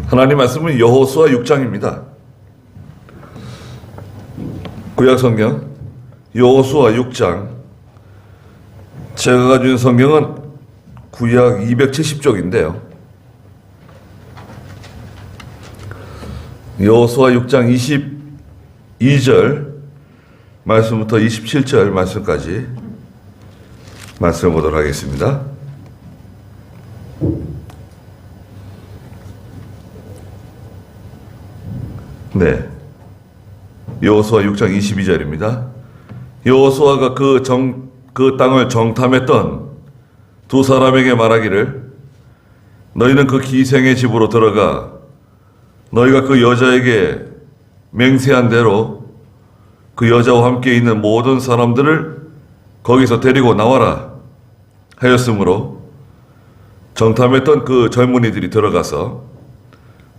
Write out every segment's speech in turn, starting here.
하나님 말씀은 여호수아 6장입니다. 구약성경 여호수아 6장. 제가 가진 성경은 구약 270쪽인데요. 여호수아 6장 22절 말씀부터 27절 말씀까지 말씀해 보도록 하겠습니다. 네. 여호수아 6장 22절입니다. 여호수아가 그 땅을 정탐했던 두 사람에게 말하기를, 너희는 그 기생의 집으로 들어가 너희가 그 여자에게 맹세한 대로 그 여자와 함께 있는 모든 사람들을 거기서 데리고 나와라 하였으므로 정탐했던 그 젊은이들이 들어가서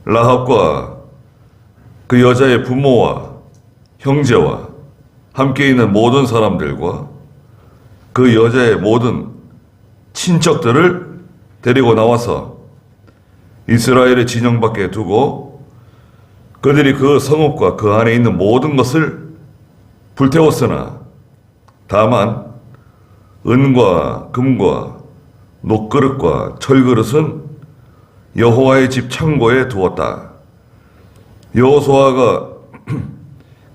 라합과 그 여자의 부모와 형제와 함께 있는 모든 사람들과 그 여자의 모든 친척들을 데리고 나와서 이스라엘의 진영 밖에 두고 그들이 그 성읍과 그 안에 있는 모든 것을 불태웠으나 다만 은과 금과 녹그릇과 철그릇은 여호와의 집 창고에 두었다. 여호수아가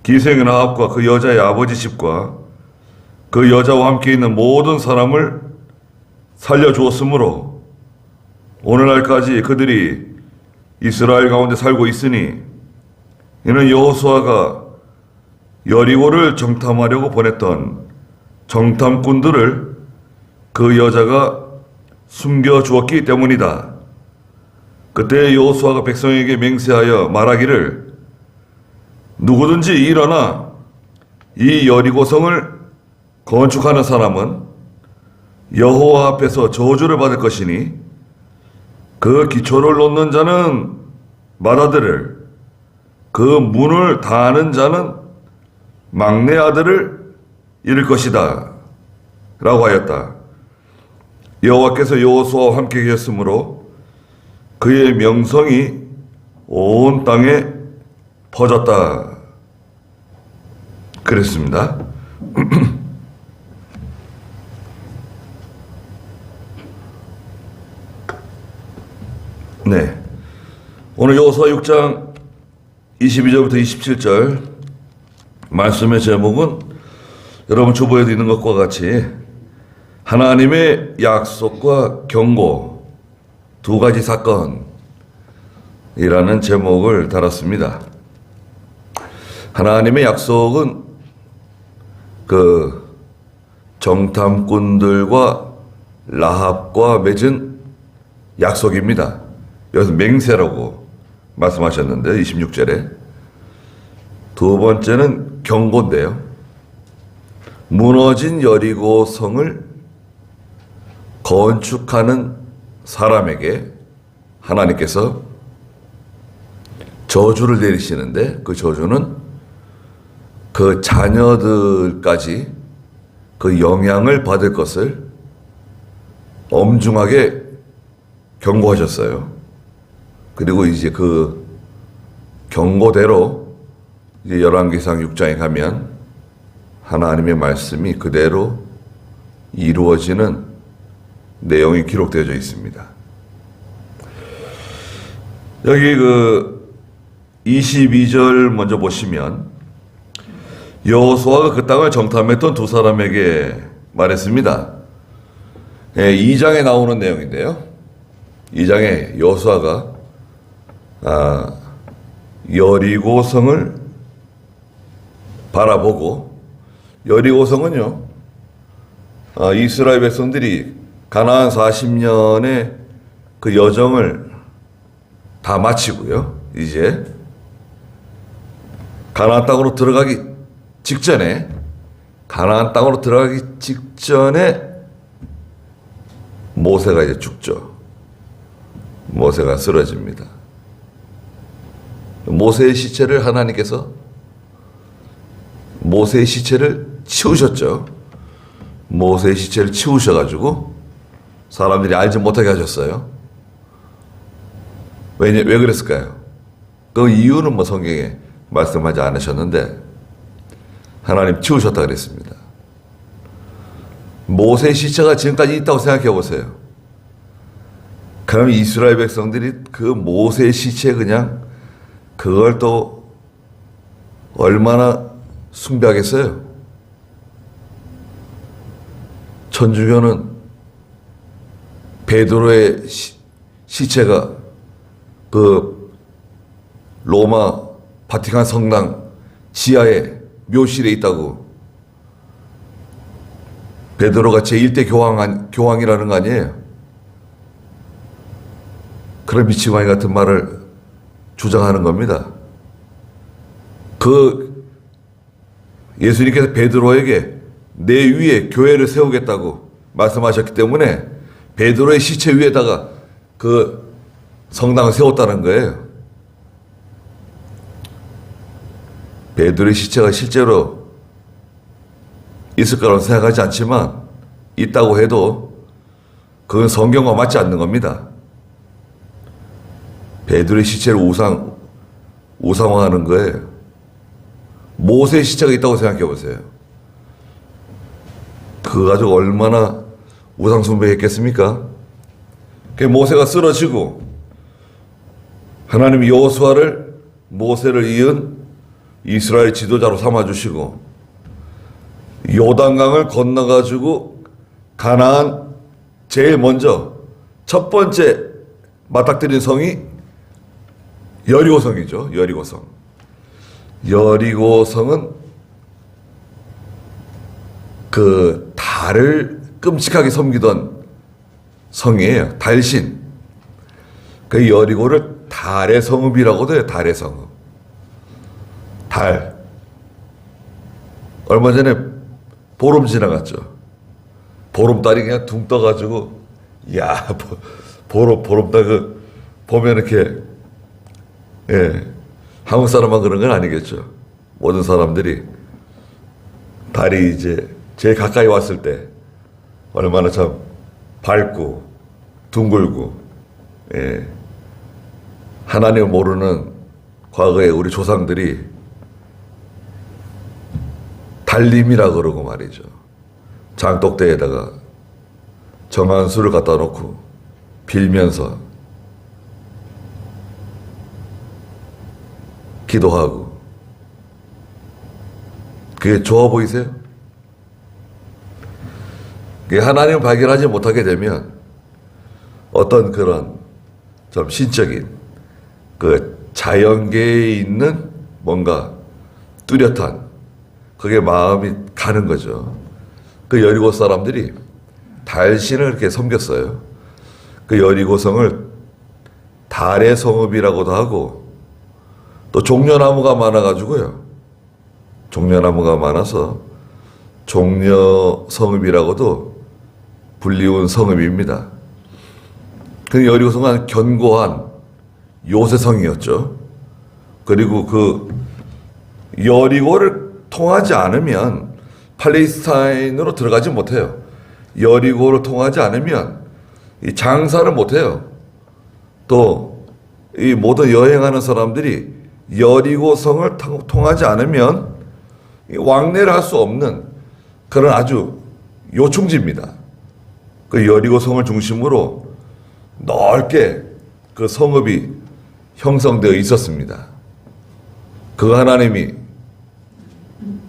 기생 라합과 그 여자의 아버지 집과 그 여자와 함께 있는 모든 사람을 살려주었으므로 오늘날까지 그들이 이스라엘 가운데 살고 있으니, 이는 여호수아가 여리고를 정탐하려고 보냈던 정탐꾼들을 그 여자가 숨겨주었기 때문이다. 그때 여호수아가 백성에게 맹세하여 말하기를, 누구든지 일어나 이 여리고성을 건축하는 사람은 여호와 앞에서 저주를 받을 것이니 그 기초를 놓는 자는 맏아들을, 그 문을 다하는 자는 막내 아들을 잃을 것이다 라고 하였다. 여호와께서 여호수아와 함께 계셨으므로 그의 명성이 온 땅에 퍼졌다. 그랬습니다. 네. 오늘 여호수아 6장 22절부터 27절 말씀의 제목은 여러분 주보에도 있는 것과 같이 하나님의 약속과 경고 두 가지 사건이라는 제목을 달았습니다. 하나님의 약속은 그 정탐꾼들과 라합과 맺은 약속입니다. 여기서 맹세라고 말씀하셨는데 26절에 두 번째는 경고인데요. 무너진 여리고 성을 건축하는 사람에게 하나님께서 저주를 내리시는데, 그 저주는 그 자녀들까지 그 영향을 받을 것을 엄중하게 경고하셨어요. 그리고 이제 그 경고대로 이제 열왕기상 6장에 가면 하나님의 말씀이 그대로 이루어지는 내용이 기록되어져 있습니다. 여기 그 22절 먼저 보시면 여호수아가 그 땅을 정탐했던 두 사람에게 말했습니다. 2장에 나오는 내용인데요. 2장에 여호수아가 여리고성을 바라보고, 여리고성은요 이스라엘 백성들이 가나안 40년의 그 여정을 다 마치고요, 이제 가나안 땅으로 들어가기 직전에 모세가 이제 죽죠. 모세가 쓰러집니다. 모세의 시체를 하나님께서 모세의 시체를 치우셨죠. 모세의 시체를 치우셔가지고 사람들이 알지 못하게 하셨어요. 왜 그랬을까요? 그 이유는 뭐 성경에 말씀하지 않으셨는데 하나님 치우셨다 그랬습니다. 모세의 시체가 지금까지 있다고 생각해 보세요. 그럼 이스라엘 백성들이 그 모세의 시체 그냥 그걸 또 얼마나 숭배하겠어요? 천주교는 베드로의 시체가 그 로마 바티칸 성당 지하에 묘실에 있다고, 베드로가 제1대 교황이라는 거 아니에요? 그런 미치광이 같은 말을 주장하는 겁니다. 그 예수님께서 베드로에게 내 위에 교회를 세우겠다고 말씀하셨기 때문에 베드로의 시체 위에다가 그 성당을 세웠다는 거예요. 베드로의 시체가 실제로 있을 거라고 생각하지 않지만 있다고 해도 그건 성경과 맞지 않는 겁니다. 베드로의 시체를 우상화하는 거예요. 모세의 시체가 있다고 생각해 보세요. 그거 가지고 얼마나 우상숭배했겠습니까? 모세가 쓰러지고 하나님이 여호수아를 모세를 이은 이스라엘 지도자로 삼아주시고 요단강을 건너가지고 가나안 제일 먼저 첫 번째 맞닥뜨린 성이 여리고성이죠. 여리고성. 여리고성은 그 달을 끔찍하게 섬기던 성이에요. 달신. 그 여리고를 달의 성읍이라고도 해요. 달의 성읍. 달. 얼마 전에 보름 지나갔죠. 보름달이 그냥 둥 떠가지고, 야, 보름달 그, 보면 이렇게, 예, 한국 사람만 그런 건 아니겠죠. 모든 사람들이 달이 이제 제일 가까이 왔을 때 얼마나 참 밝고 둥글고, 예, 하나님을 모르는 과거에 우리 조상들이 달림이라 그러고 말이죠. 장독대에다가 정한 술을 갖다 놓고 빌면서 기도하고. 그게 좋아 보이세요? 그게 하나님을 발견하지 못하게 되면 어떤 그런 좀 신적인 그 자연계에 있는 뭔가 뚜렷한 그게 마음이 가는 거죠. 그 여리고 사람들이 달신을 이렇게 섬겼어요. 그 여리고성을 달의 성읍이라고도 하고, 또 종려나무가 많아가지고요. 종려나무가 많아서 종려성읍이라고도 불리운 성읍입니다. 그 여리고성은 견고한 요새성이었죠. 그리고 그 여리고를 통하지 않으면 팔레스타인으로 들어가지 못해요. 여리고를 통하지 않으면 이 장사를 못해요. 또 이 모든 여행하는 사람들이 여리고성을 통하지 않으면 왕래를 할 수 없는 그런 아주 요충지입니다. 그 여리고성을 중심으로 넓게 그 성읍이 형성되어 있었습니다. 그 하나님이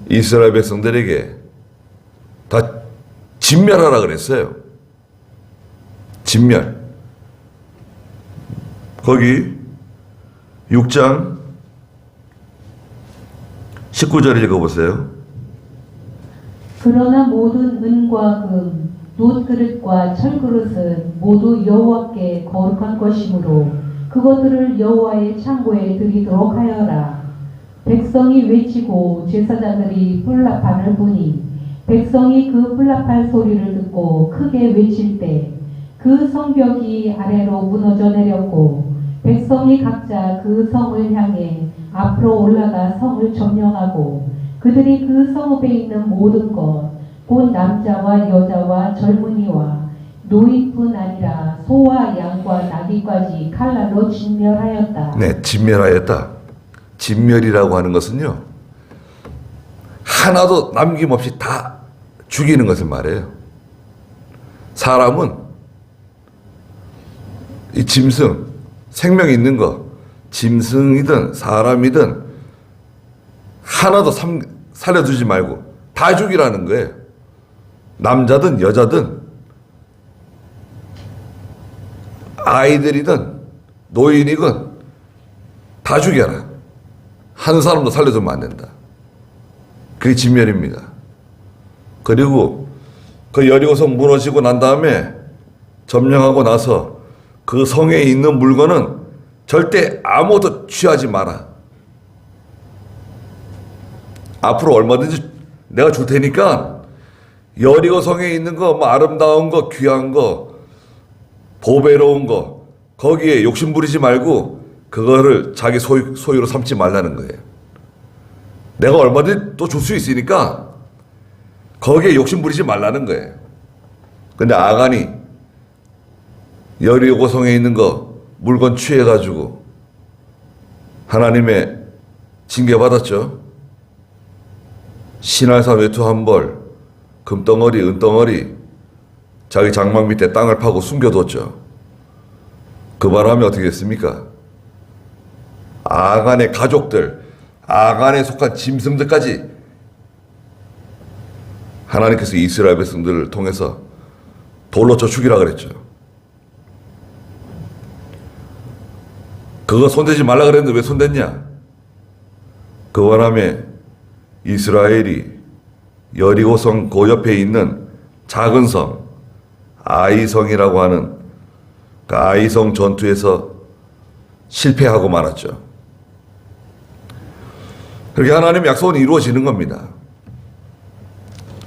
이스라엘 백성들에게 다 진멸하라 그랬어요. 진멸. 거기 6장 19절 읽어보세요. 그러나 모든 은과 금, 놋그릇과 철그릇은 모두 여호와께 거룩한 것이므로 그것들을 여호와의 창고에 드리도록 하여라. 백성이 외치고 제사장들이 불납판을 부니 백성이 그 불납할 소리를 듣고 크게 외칠 때 그 성벽이 아래로 무너져 내렸고 백성이 각자 그 성을 향해 앞으로 올라가 성을 점령하고 그들이 그 성읍에 있는 모든 것, 곧 남자와 여자와 젊은이와 노인뿐 아니라 소와 양과 나귀까지 칼날로 진멸하였다. 네, 진멸하였다. 진멸이라고 하는 것은요, 하나도 남김없이 다 죽이는 것을 말해요. 사람은 이 짐승, 생명 있는 거, 짐승이든 사람이든 하나도 살려두지 말고 다 죽이라는 거예요. 남자든 여자든 아이들이든 노인이든 다 죽여라. 한 사람도 살려두면 안 된다. 그게 진멸입니다. 그리고 그 여리고성 무너지고 난 다음에 점령하고 나서 그 성에 있는 물건은 절대 아무것도 취하지 마라. 앞으로 얼마든지 내가 줄 테니까 여리고성에 있는 거, 뭐 아름다운 거, 귀한 거, 보배로운 거, 거기에 욕심 부리지 말고 그거를 자기 소유로 삼지 말라는 거예요. 내가 얼마든지 또 줄 수 있으니까 거기에 욕심 부리지 말라는 거예요. 근데 아간이 여리고성에 있는 거 물건 취해가지고 하나님의 징계 받았죠. 신할사 외투 한 벌, 금덩어리, 은덩어리, 자기 장막 밑에 땅을 파고 숨겨뒀죠. 그 바람에 어떻게 됐습니까? 아간의 가족들, 아간에 속한 짐승들까지 하나님께서 이스라엘 백성들을 통해서 돌로 쳐 죽이라 그랬죠. 그거 손대지 말라 그랬는데 왜 손댔냐? 그 바람에 이스라엘이 여리고성 그 옆에 있는 작은 성 아이성이라고 하는 그 아이성 전투에서 실패하고 말았죠. 그렇게 하나님의 약속은 이루어지는 겁니다.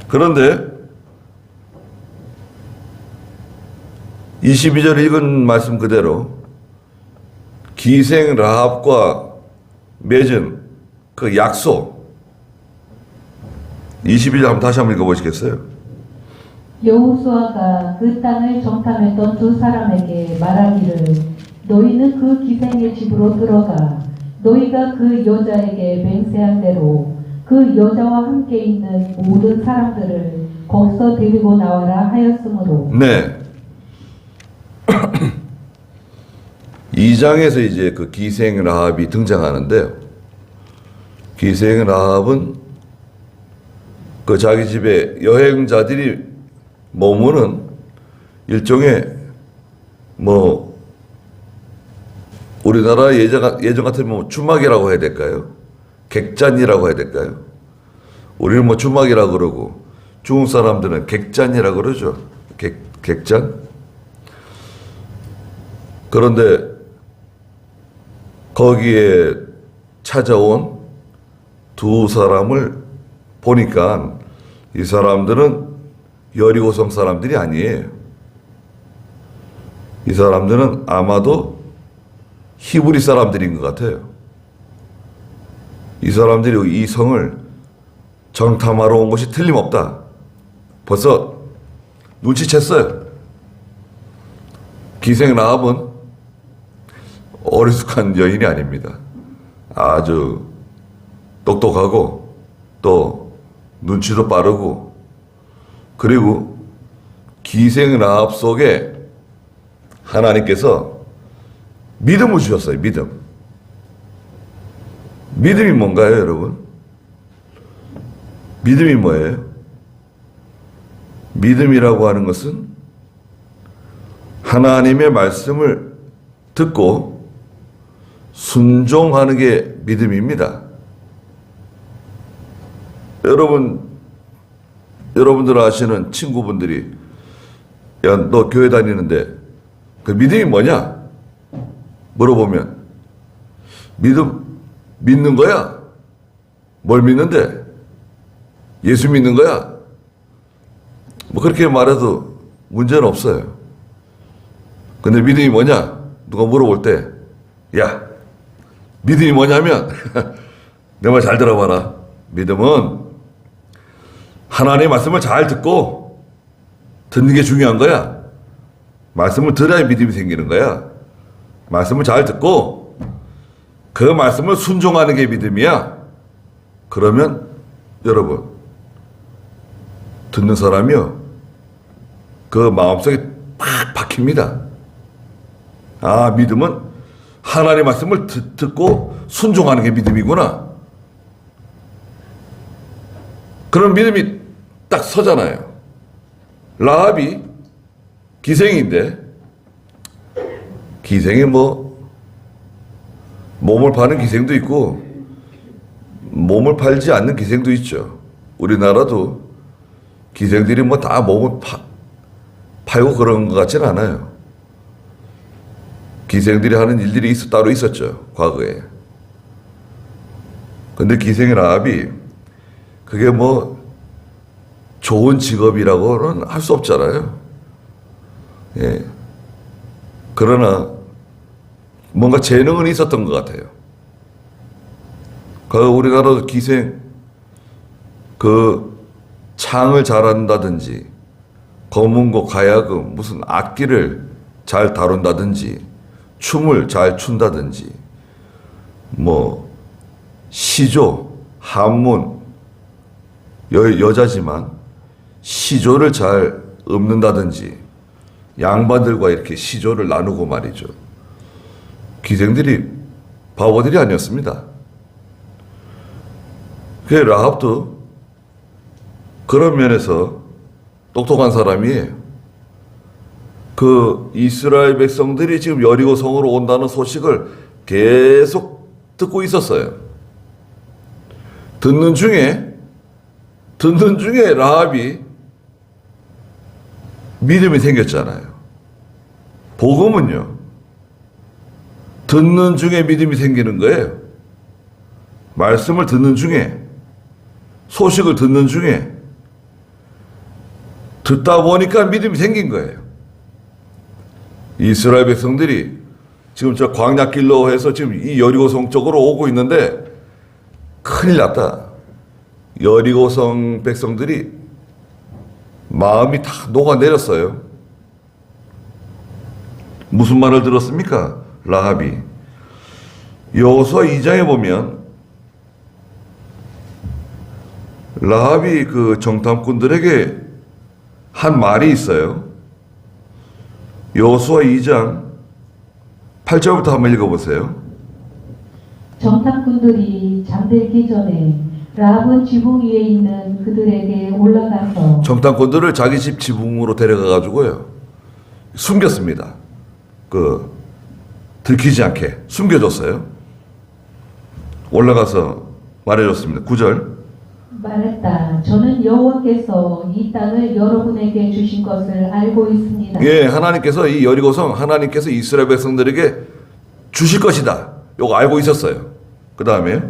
그런데 22절 읽은 말씀 그대로 기생 라합과 맺은 그 약속 22절 한번 다시 한번 읽어보시겠어요? 여호수아가 그 땅을 정탐했던 두 사람에게 말하기를 너희는 그 기생의 집으로 들어가 너희가 그 여자에게 맹세한 대로 그 여자와 함께 있는 모든 사람들을 거기서 데리고 나와라 하였으므로. 네. 2장에서 이제 그 기생 라합이 등장하는데요. 기생 라합은 그 자기 집에 여행자들이 머무는 일종의 뭐 우리나라 예전 같으면 뭐 주막이라고 해야 될까요? 객잔이라고 해야 될까요? 우리는 뭐 주막이라고 그러고 중국 사람들은 객잔이라고 그러죠. 객잔? 그런데 거기에 찾아온 두 사람을 보니까 이 사람들은 여리고성 사람들이 아니에요. 이 사람들은 아마도 히브리 사람들인 것 같아요. 이 사람들이 이 성을 정탐하러 온 것이 틀림없다. 벌써 눈치챘어요. 기생 라합은 어리숙한 여인이 아닙니다. 아주 똑똑하고 또 눈치도 빠르고 그리고 기생 라합 속에 하나님께서 믿음을 주셨어요. 믿음. 믿음이 뭔가요, 여러분? 믿음이 뭐예요? 믿음이라고 하는 것은 하나님의 말씀을 듣고 순종하는 게 믿음입니다. 여러분들 아시는 친구분들이 야, 너 교회 다니는데 그 믿음이 뭐냐? 물어보면 믿는 거야. 뭘 믿는데? 예수 믿는 거야. 뭐 그렇게 말해도 문제는 없어요. 근데 믿음이 뭐냐? 누가 물어볼 때 야, 믿음이 뭐냐면 내 말 잘 들어봐라. 믿음은 하나님의 말씀을 잘 듣고 듣는 게 중요한 거야. 말씀을 들어야 믿음이 생기는 거야. 말씀을 잘 듣고 그 말씀을 순종하는 게 믿음이야. 그러면 여러분 듣는 사람이요 그 마음속에 팍 박힙니다. 아, 믿음은 하나님의 말씀을 듣고 순종하는 게 믿음이구나. 그런 믿음이 딱 서잖아요. 라합이 기생인데 기생이 몸을 파는 기생도 있고 몸을 팔지 않는 기생도 있죠. 우리나라도 기생들이 다 몸을 팔고 그런 것 같지는 않아요. 기생들이 하는 일들이 따로 있었죠, 과거에. 근데 기생의 라합이 그게 좋은 직업이라고는 할 수 없잖아요. 예. 그러나 뭔가 재능은 있었던 것 같아요. 우리나라도 기생 창을 잘한다든지 검은고 가야금 무슨 악기를 잘 다룬다든지 춤을 잘 춘다든지 시조, 한문 여자지만 시조를 잘 읊는다든지 양반들과 이렇게 시조를 나누고 말이죠. 기생들이 바보들이 아니었습니다. 그 라합도 그런 면에서 똑똑한 사람이에요. 이스라엘 백성들이 지금 여리고 성으로 온다는 소식을 계속 듣고 있었어요. 듣는 중에 라합이 믿음이 생겼잖아요. 복음은요, 듣는 중에 믿음이 생기는 거예요. 말씀을 듣는 중에, 소식을 듣는 중에, 듣다 보니까 믿음이 생긴 거예요. 이스라엘 백성들이 지금 저 광야길로 해서 지금 이 여리고성 쪽으로 오고 있는데 큰일 났다. 여리고성 백성들이 마음이 다 녹아내렸어요. 무슨 말을 들었습니까? 라합이. 여호수아 2장에 보면 라합이 정탐꾼들에게 한 말이 있어요. 여호수아 2장 8절부터 한번 읽어보세요. 정탐꾼들이 잠들기 전에 라합은 지붕 위에 있는 그들에게 올라가서 정탐꾼들을 자기 집 지붕으로 데려가가지고요 숨겼습니다. 들키지 않게 숨겨줬어요. 올라가서 말해줬습니다. 9절. 말했다. 저는 여호와께서 이 땅을 여러분에게 주신 것을 알고 있습니다. 예, 하나님께서 이 여리고성 하나님께서 이스라엘 백성들에게 주실 것이다. 요거 알고 있었어요. 그 다음에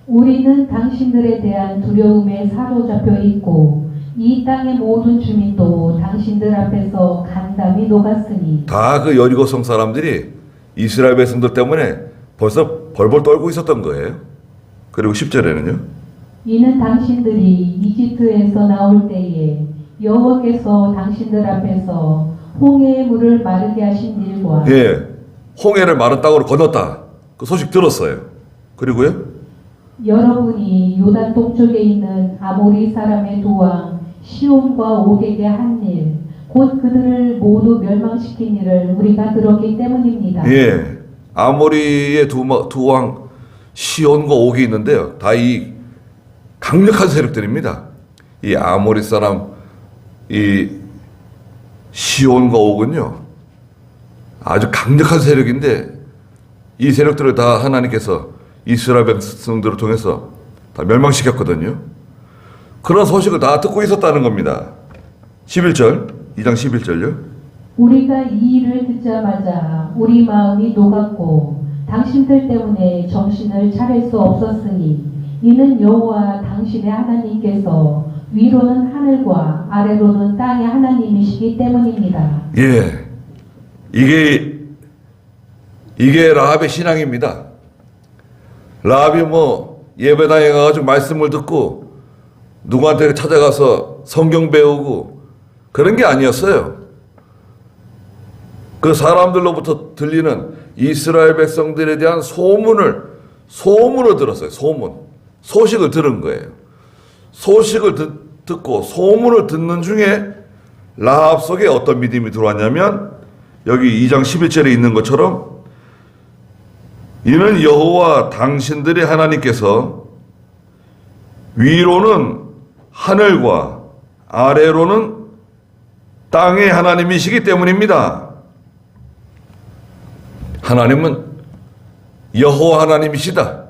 우리는 당신들에 대한 두려움에 사로잡혀 있고 이 땅의 모든 주민도 당신들 앞에서 간담이 녹았으니 다 여리고성 사람들이 이스라엘 백성들 때문에 벌써 벌벌 떨고 있었던 거예요. 그리고 10절에는요. 이는 당신들이 이집트에서 나올 때에 여호와께서 당신들 앞에서 홍해의 물을 마르게 하신 일과 예, 홍해를 마른 땅으로 건넜다. 그 소식 들었어요. 그리고요. 여러분이 요단 동쪽에 있는 아모리 사람의 두 왕 시온과 옥에게 한 일, 곧 그들을 모두 멸망시킨 일을 우리가 들었기 때문입니다. 예, 아모리의 두 왕 시온과 옥이 있는데요. 다 이 강력한 세력들입니다. 이 아모리 사람 이 시온과 옥은요 아주 강력한 세력인데 이 세력들을 다 하나님께서 이스라엘 백성들을 통해서 다 멸망시켰거든요. 그런 소식을 다 듣고 있었다는 겁니다. 11절 2장 11절요. 우리가 이 일을 듣자마자 우리 마음이 녹았고 당신들 때문에 정신을 차릴 수 없었으니 이는 여호와 당신의 하나님께서 위로는 하늘과 아래로는 땅의 하나님이시기 때문입니다. 예, 이게 라합의 신앙입니다. 라합이 예배당에 가가지고 말씀을 듣고 누구한테 찾아가서 성경 배우고 그런 게 아니었어요. 그 사람들로부터 들리는 이스라엘 백성들에 대한 소문을 들었어요. 소식을 들은 거예요. 소식을 듣고 소문을 듣는 중에 라합 속에 어떤 믿음이 들어왔냐면 여기 2장 11절에 있는 것처럼 이는 여호와 당신들의 하나님께서 위로는 하늘과 아래로는 땅의 하나님이시기 때문입니다. 하나님은 여호와 하나님이시다.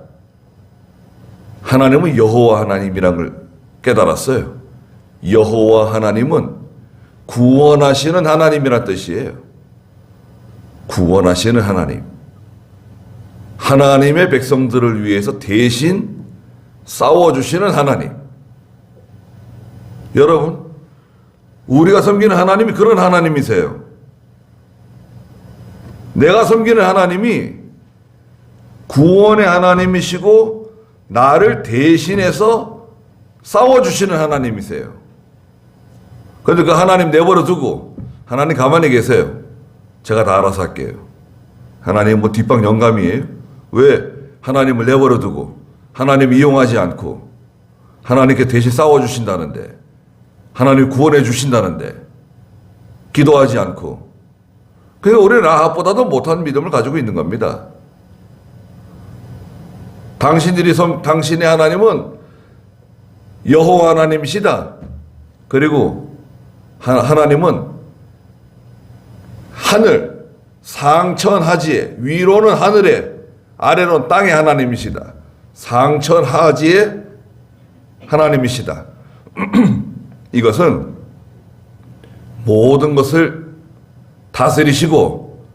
하나님은 여호와 하나님이라는 걸 깨달았어요. 여호와 하나님은 구원하시는 하나님이란 뜻이에요. 구원하시는 하나님. 하나님의 백성들을 위해서 대신 싸워주시는 하나님. 여러분, 우리가 섬기는 하나님이 그런 하나님이세요. 내가 섬기는 하나님이 구원의 하나님이시고 나를 대신해서 싸워주시는 하나님이세요. 그런데 그 하나님 내버려 두고 하나님 가만히 계세요. 제가 다 알아서 할게요. 하나님 뭐 뒷방 영감이에요? 왜 하나님을 내버려 두고 하나님 이용하지 않고 하나님께 대신 싸워주신다는데 하나님 구원해 주신다는데 기도하지 않고 그러니까 우리 라합보다도 못한 믿음을 가지고 있는 겁니다. 당신의 하나님은 여호와 하나님이시다. 그리고 하나님은 하늘 상천하지에 위로는 하늘에 아래로는 땅의 하나님이시다. 상천하지에 하나님이시다. 이것은 모든 것을 다스리시고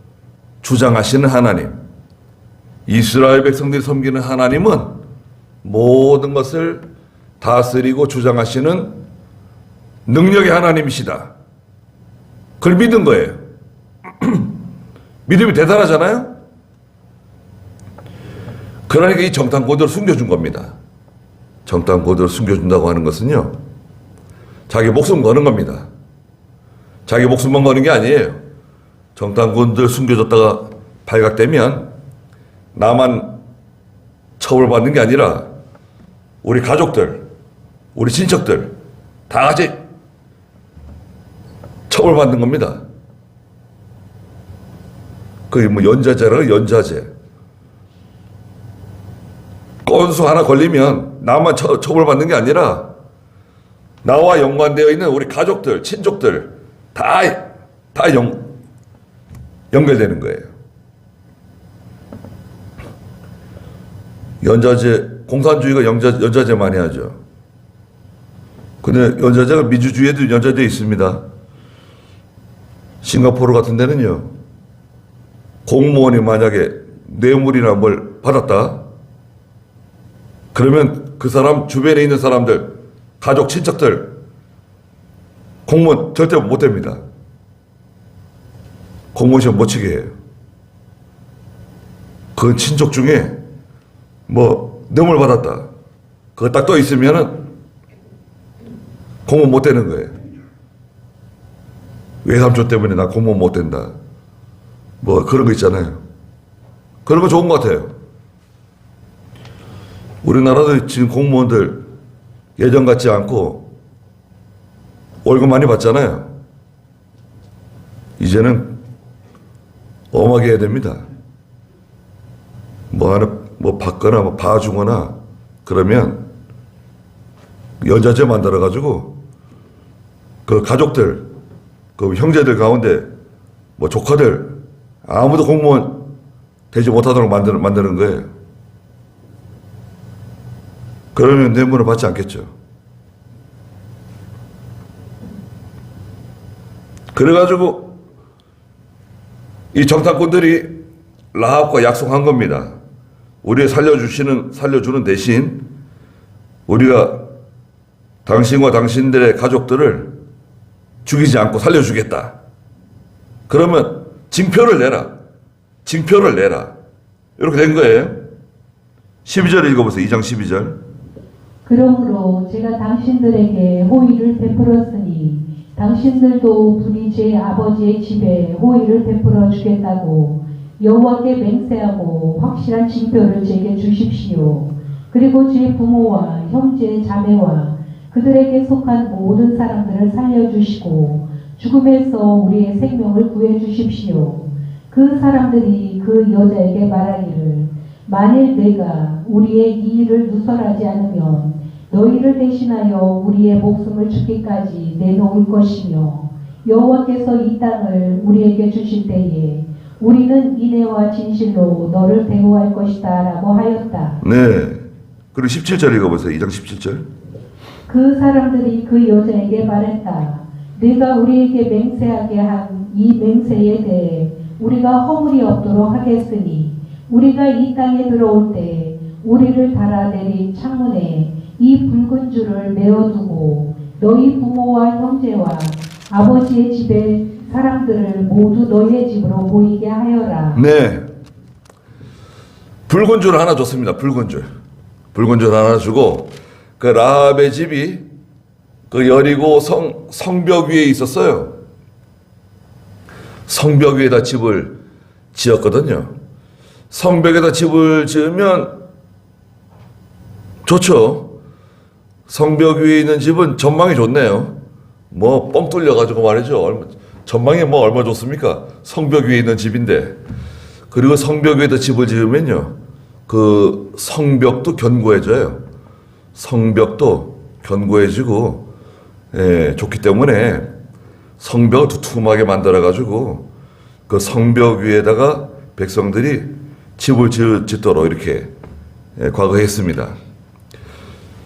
주장하시는 하나님, 이스라엘 백성들이 섬기는 하나님은 모든 것을 다스리고 주장하시는 능력의 하나님이시다. 그걸 믿은 거예요. 믿음이 대단하잖아요. 그러니까 이 정탐꾼들을 숨겨준 겁니다. 정탐꾼들을 숨겨준다고 하는 것은요, 자기 목숨 거는 겁니다. 자기 목숨만 거는 게 아니에요. 정탐꾼들 숨겨줬다가 발각되면 나만 처벌받는 게 아니라 우리 가족들, 우리 친척들 다 같이 처벌받는 겁니다. 그게 뭐 연좌제라고 연좌제. 건수 하나 걸리면 나만 처벌받는 게 아니라 나와 연관되어 있는 우리 가족들, 친족들 다 연결되는 거예요. 연좌제, 공산주의가 연좌제 많이 하죠. 근데 연좌제가 민주주의에도 연좌제 있습니다. 싱가포르 같은 데는요, 공무원이 만약에 뇌물이나 뭘 받았다, 그러면 그 사람 주변에 있는 사람들, 가족, 친척들, 공무원 절대 못 됩니다. 공무원 시험 못 치게 해요. 그 친족 중에 뭐 뇌물 받았다, 그거 딱 떠 있으면은 공무원 못 되는 거예요. 외삼촌 때문에 나 공무원 못 된다, 뭐 그런 거 있잖아요. 그런 거 좋은 것 같아요. 우리나라도 지금 공무원들 예전 같지 않고 월급 많이 받잖아요. 이제는 엄하게 해야 됩니다. 뭐 받거나 뭐 봐주거나 그러면 연좌제 만들어가지고 그 가족들, 그 형제들 가운데 뭐 조카들 아무도 공무원 되지 못하도록 만드는 거예요. 그러면 뇌물을 받지 않겠죠. 그래가지고 이 정탐꾼들이 라합과 약속한 겁니다. 우리 살려주는 대신 우리가 당신과 당신들의 가족들을 죽이지 않고 살려주겠다. 그러면 징표를 내라. 이렇게 된 거예요. 12절 읽어보세요. 2장 12절. 그러므로 제가 당신들에게 호의를 베풀었으니 당신들도 분이 제 아버지의 집에 호의를 베풀어 주겠다고 여호와께 맹세하고 확실한 징표를 제게 주십시오. 그리고 제 부모와 형제 자매와 그들에게 속한 모든 사람들을 살려주시고 죽음에서 우리의 생명을 구해 주십시오. 그 사람들이 그 여자에게 말하기를 만일 내가 우리의 이 일을 누설하지 않으면 너희를 대신하여 우리의 목숨을 죽기까지 내놓을 것이며 여호와께서 이 땅을 우리에게 주실 때에 우리는 인애와 진실로 너를 대우할 것이다 라고 하였다. 네. 그리고 17절 읽어보세요. 2장 17절. 그 사람들이 그 여자에게 말했다. 네가 우리에게 맹세하게 한 이 맹세에 대해 우리가 허물이 없도록 하겠으니 우리가 이 땅에 들어올 때 우리를 달아내린 창문에 이 붉은 줄을 메어두고 너희 부모와 형제와 아버지의 집의 사람들을 모두 너희의 집으로 모이게 하여라. 네. 붉은 줄 하나 줬습니다. 붉은 줄. 붉은 줄 하나 주고 그 라합의 집이 그 여리고 성벽 위에 있었어요. 성벽 위에다 집을 지었거든요. 성벽에다 집을 지으면 좋죠. 성벽 위에 있는 집은 전망이 좋네요. 뭐 뻥 뚫려가지고 말이죠. 전망이 뭐 얼마 좋습니까? 성벽 위에 있는 집인데. 그리고 성벽 위에다 집을 지으면요. 그 성벽도 견고해져요. 성벽도 견고해지고 좋기 때문에 성벽을 두툼하게 만들어가지고 그 성벽 위에다가 백성들이 집을 짓도록 이렇게 과거에 했습니다.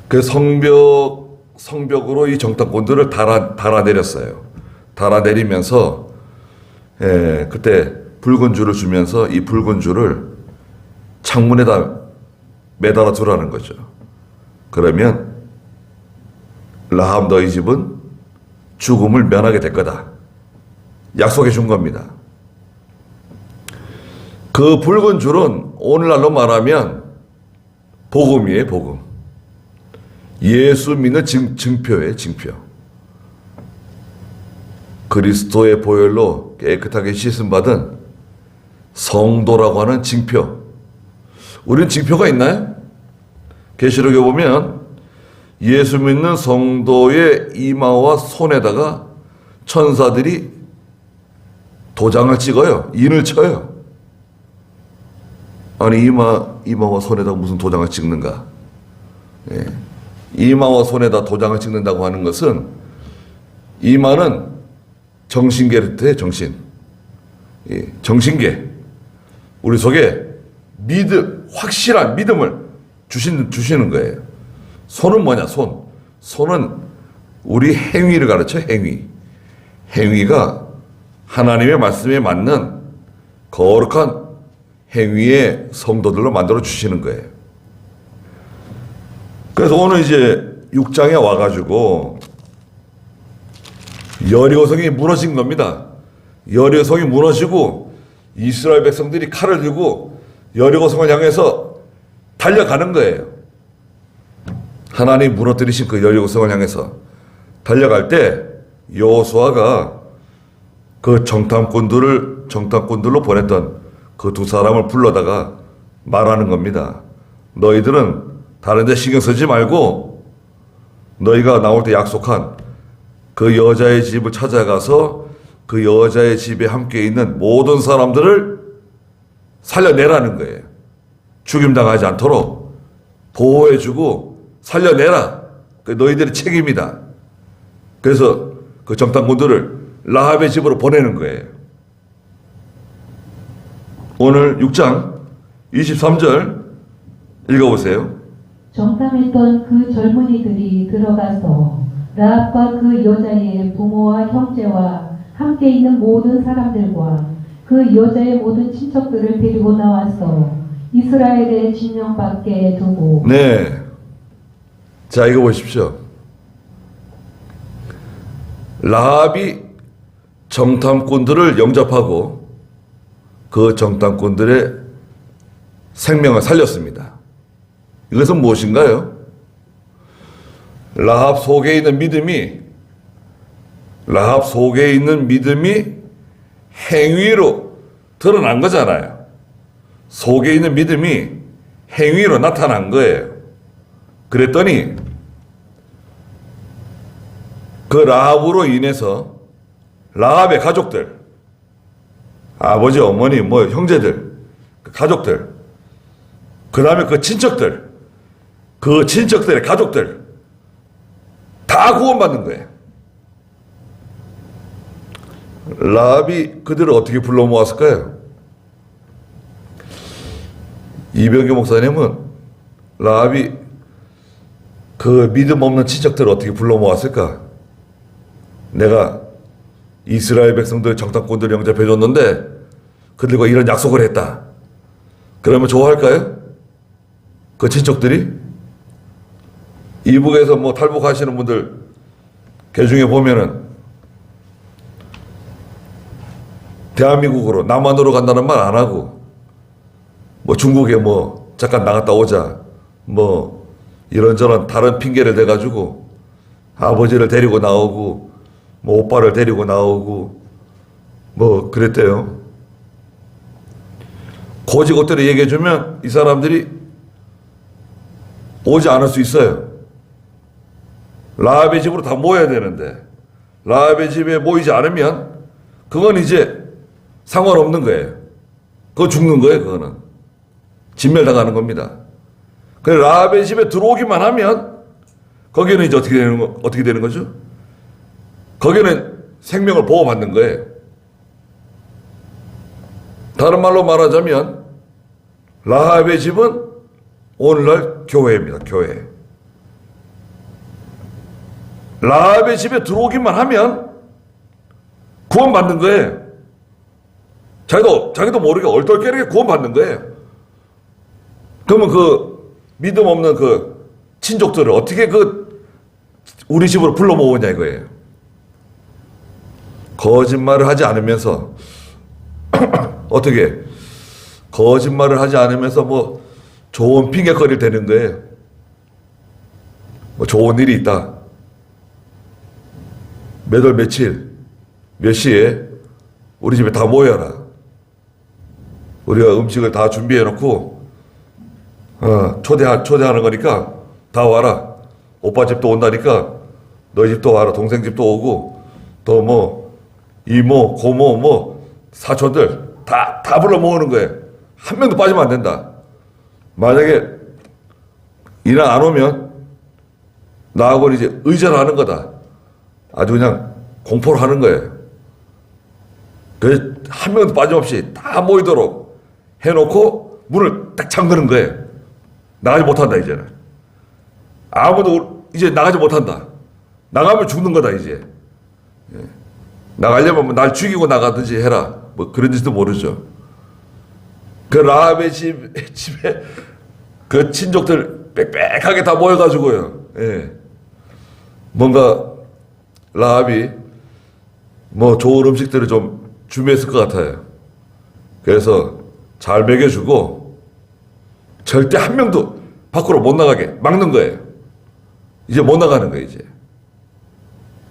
그 성벽으로 이 정탐꾼들을 달아내렸어요. 달아내리면서 그때 붉은 줄을 주면서 이 붉은 줄을 창문에다 매달아 두라는 거죠. 그러면 라합 너희 집은 죽음을 면하게 될 거다. 약속해 준 겁니다. 그 붉은 줄은 오늘날로 말하면 복음이에요, 복음. 예수 믿는 증표예요, 증표. 그리스도의 보혈로 깨끗하게 씻음받은 성도라고 하는 징표. 우린 징표가 있나요? 계시록에 보면 예수 믿는 성도의 이마와 손에다가 천사들이 도장을 찍어요. 인을 쳐요. 아니 이마와 손에다가 무슨 도장을 찍는가? 이마와 손에다 도장을 찍는다고 하는 것은 이마는 정신계를 뜻해요. 정신계. 우리 속에 확실한 믿음을 주시는 거예요. 손은 뭐냐? 손은 우리 행위를 가르쳐. 행위가 하나님의 말씀에 맞는 거룩한 행위의 성도들로 만들어 주시는 거예요. 그래서 오늘 이제 6장에 와가지고 여리고성이 무너진 겁니다. 여리고성이 무너지고 이스라엘 백성들이 칼을 들고 여리고성을 향해서 달려가는 거예요. 하나님 무너뜨리신 그 여리고성을 향해서 달려갈 때 여호수아가 그 정탐꾼들로 보냈던 그 두 사람을 불러다가 말하는 겁니다. 너희들은 다른 데 신경 쓰지 말고 너희가 나올 때 약속한 그 여자의 집을 찾아가서 그 여자의 집에 함께 있는 모든 사람들을 살려내라는 거예요. 죽임당하지 않도록 보호해주고 살려내라. 그 너희들의 책임이다. 그래서 그 정탐꾼들을 라합의 집으로 보내는 거예요. 오늘 6장 23절 읽어보세요. 정탐했던 그 젊은이들이 들어가서 라합과 그 여자의 부모와 형제와 함께 있는 모든 사람들과 그 여자의 모든 친척들을 데리고 나와서 이스라엘의 진영 밖에 두고. 네. 자, 이거 보십시오. 라합이 정탐꾼들을 영접하고 그 정탐꾼들의 생명을 살렸습니다. 이것은 무엇인가요? 라합 속에 있는 믿음이 라합 속에 있는 믿음이 행위로 드러난 거잖아요. 속에 있는 믿음이 행위로 나타난 거예요. 그랬더니 그 라합으로 인해서 라합의 가족들, 아버지, 어머니, 뭐 형제들, 그 가족들, 그 다음에 그 친척들, 그 친척들의 가족들 다 구원받는 거예요. 라합이 그들을 어떻게 불러 모았을까요? 이병규 목사님은 라합이 그 믿음 없는 친척들을 어떻게 불러 모았을까? 내가 이스라엘 백성들 정탐꾼들 영접해 줬는데 그들과 이런 약속을 했다. 그러면 좋아할까요? 그 친척들이? 이북에서 뭐 탈북하시는 분들 개중에 보면은 대한민국으로 남한으로 간다는 말 안 하고 뭐 중국에 뭐 잠깐 나갔다 오자 뭐 이런저런 다른 핑계를 대가지고 아버지를 데리고 나오고 뭐 오빠를 데리고 나오고 뭐 그랬대요. 고지고대로 얘기해주면 이 사람들이 오지 않을 수 있어요. 라합의 집으로 다 모여야 되는데 라합의 집에 모이지 않으면 그건 이제 상관없는 거예요. 그거 죽는 거예요. 그거는 진멸당하는 겁니다. 그래 라합의 집에 들어오기만 하면 거기는 이제 어떻게 되는 거죠? 거기는 생명을 보호받는 거예요. 다른 말로 말하자면 라합의 집은 오늘날 교회입니다. 교회. 라합의 집에 들어오기만 하면 구원받는 거예요. 자기도 모르게 얼떨결에 구원받는 거예요. 그러면 그 믿음 없는 그 친족들을 어떻게 그 우리 집으로 불러 모으냐 이거예요. 거짓말을 하지 않으면서 어떻게 거짓말을 하지 않으면서 뭐 좋은 핑계거리를 대는 거예요. 뭐 좋은 일이 있다. 몇 월 며칠 몇 시에 우리 집에 다 모여라. 우리가 음식을 다 준비해 놓고 초대하는 거니까 다 와라. 오빠 집도 온다니까 너희 집도 와라. 동생 집도 오고 또 뭐 이모 고모 뭐 사촌들 다 불러 모으는 거예요. 한 명도 빠지면 안 된다. 만약에 이날 안 오면 나하고는 이제 의절하는 거다. 아주 그냥 공포를 하는 거예요. 그래서 한 명도 빠짐없이 다 모이도록 해놓고 문을 딱 잠그는 거예요. 나가지 못한다 이제는. 아무도 이제 나가지 못한다. 나가면 죽는 거다 이제. 나가려면 날 죽이고 나가든지 해라. 뭐 그런지도 모르죠. 그 라합의 집에 그 친족들 빽빽하게 다 모여가지고요. 예. 뭔가 라합이 뭐 좋은 음식들을 좀 준비했을 것 같아요. 그래서 잘 먹여주고 절대 한 명도 밖으로 못 나가게 막는 거예요. 이제 못 나가는 거예요, 이제.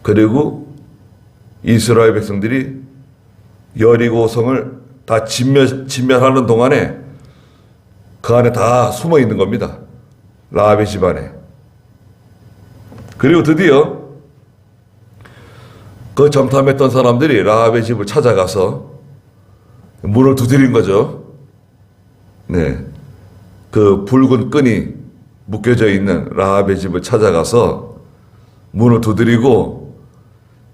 그리고 이스라엘 백성들이 여리고성을 다 진멸하는 동안에 그 안에 다 숨어 있는 겁니다. 라합의 집 안에. 그리고 드디어 그 정탐했던 사람들이 라합의 집을 찾아가서 문을 두드린 거죠. 네. 그 붉은 끈이 묶여져 있는 라합의 집을 찾아가서 문을 두드리고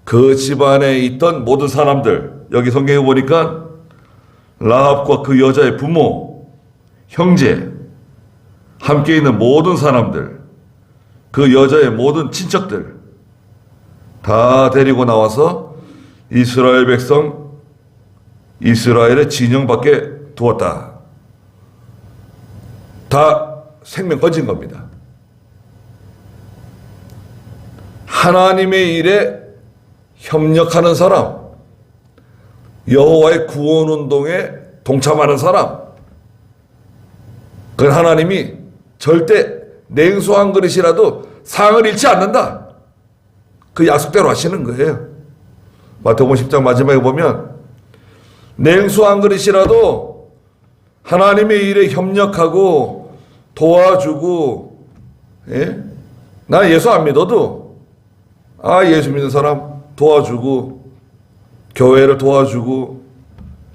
그 집안에 있던 모든 사람들, 여기 성경에 보니까 라합과 그 여자의 부모, 형제, 함께 있는 모든 사람들, 그 여자의 모든 친척들 다 데리고 나와서 이스라엘 백성, 이스라엘의 진영 밖에 두었다. 다 생명 건진 겁니다. 하나님의 일에 협력하는 사람, 여호와의 구원 운동에 동참하는 사람, 그건 하나님이 절대 냉수 한 그릇이라도 상을 잃지 않는다. 그 약속대로 하시는 거예요. 마태복음 10장 마지막에 보면 냉수 한 그릇이라도 하나님의 일에 협력하고 도와주고, 예? 나 예수 안 믿어도 예수 믿는 사람 도와주고 교회를 도와주고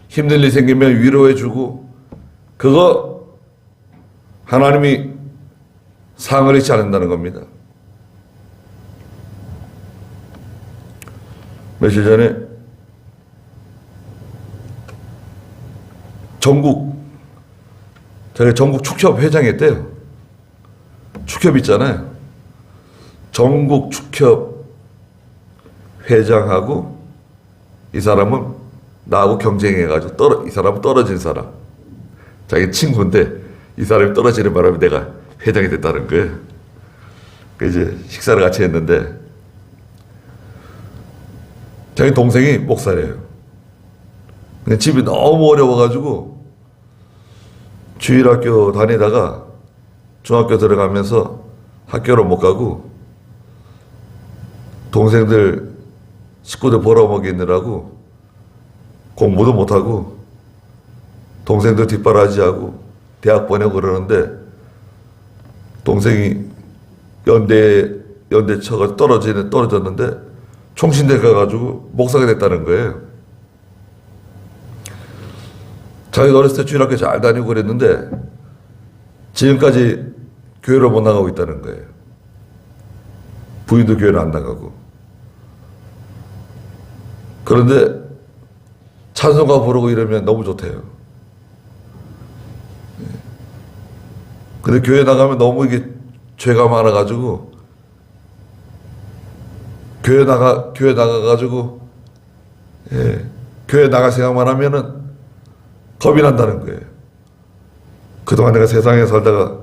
힘든 일 생기면 위로해주고, 그거 하나님이 상을 잃지 않는다는 겁니다. 며칠 전에 저희 전국 축협 회장했대요. 축협 있잖아요. 전국 축협 회장하고 이 사람은 나하고 경쟁해가지고 이 사람은 떨어진 사람. 자기 친구인데 이 사람이 떨어지는 바람에 내가 회장이 됐다는 거예요. 그 이제 식사를 같이 했는데 자기 동생이 목사래요. 근데 집이 너무 어려워가지고 주일학교 다니다가 중학교 들어가면서 학교를 못 가고 동생들 식구들 벌어먹이느라고 공부도 못하고 동생들 뒷바라지하고 대학 보내고 그러는데 동생이 연대 쳐가 떨어졌는데 총신대 가가지고 목사가 됐다는 거예요. 자기가 어렸을 때 주일학교 잘 다니고 그랬는데 지금까지 교회를 못 나가고 있다는 거예요. 부인도 교회를 안 나가고. 그런데 찬송가 부르고 이러면 너무 좋대요. 근데 교회 나가면 너무 이게 죄가 많아가지고 교회 나가가지고 교회 나갈 생각만 하면은 겁이 난다는 거예요. 그동안 내가 세상에 살다가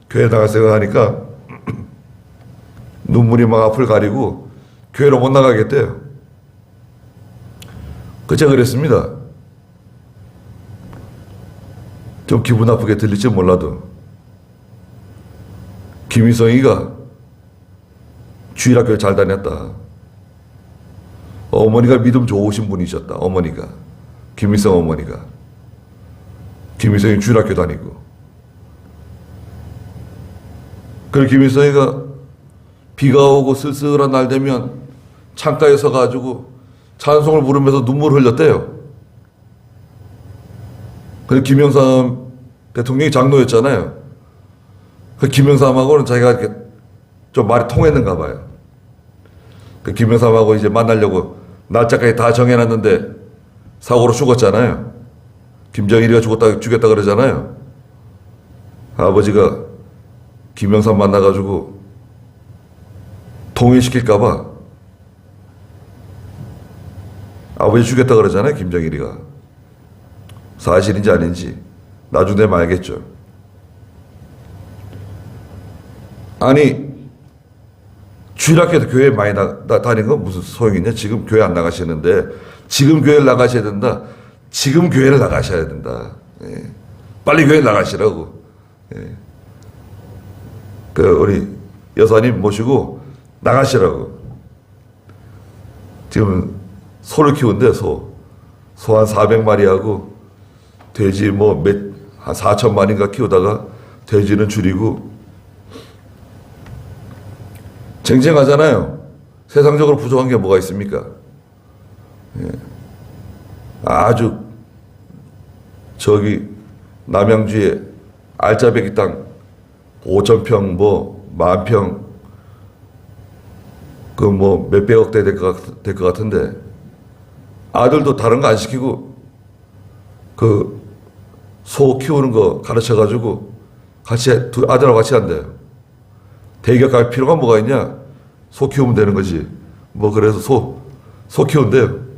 교회 나갈 생각하니까 눈물이 막 앞을 가리고 교회로 못 나가겠대요. 제가 그랬습니다. 좀 기분 나쁘게 들릴지 몰라도 김희성이가 주일학교를 잘 다녔다. 어머니가 믿음 좋으신 분이셨다. 어머니가. 김희성 어머니가. 김희성이 주일학교 다니고. 그리고 김희성이가 비가 오고 쓸쓸한 날 되면 창가에 서가지고 찬송을 부르면서 눈물을 흘렸대요. 그리고 김영삼 대통령이 장로였잖아요. 그 김영삼하고는 자기가 이렇게 좀 말이 통했는가 봐요. 그 김영삼하고 이제 만나려고 날짜까지 다 정해놨는데 사고로 죽었잖아요. 김정일이가 죽였다 그러잖아요. 아버지가 김영삼 만나가지고 통일시킬까봐 아버지 죽였다 그러잖아요. 김정일이가. 사실인지 아닌지 나중에 되면 알겠죠. 아니 주일학교에도 교회 많이 다니는 건 무슨 소용이 있냐. 지금 교회 안 나가시는데 지금 교회를 나가셔야 된다. 지금 교회를 나가셔야 된다. 예. 빨리 교회 나가시라고. 예. 우리 여사님 모시고 나가시라고. 지금 소를 키우는데 소 한 400마리하고 돼지 한 4,000마리인가 키우다가 돼지는 줄이고 쟁쟁하잖아요. 세상적으로 부족한 게 뭐가 있습니까? 예. 아주 저기 남양주에 알짜배기 땅 5,000평 10,000평 몇백억대 될 것 같은데 아들도 다른 거 안 시키고 소 키우는 거 가르쳐가지고 아들하고 같이 한대요. 대기업 갈 필요가 뭐가 있냐? 소 키우면 되는 거지. 그래서 소 키운대요.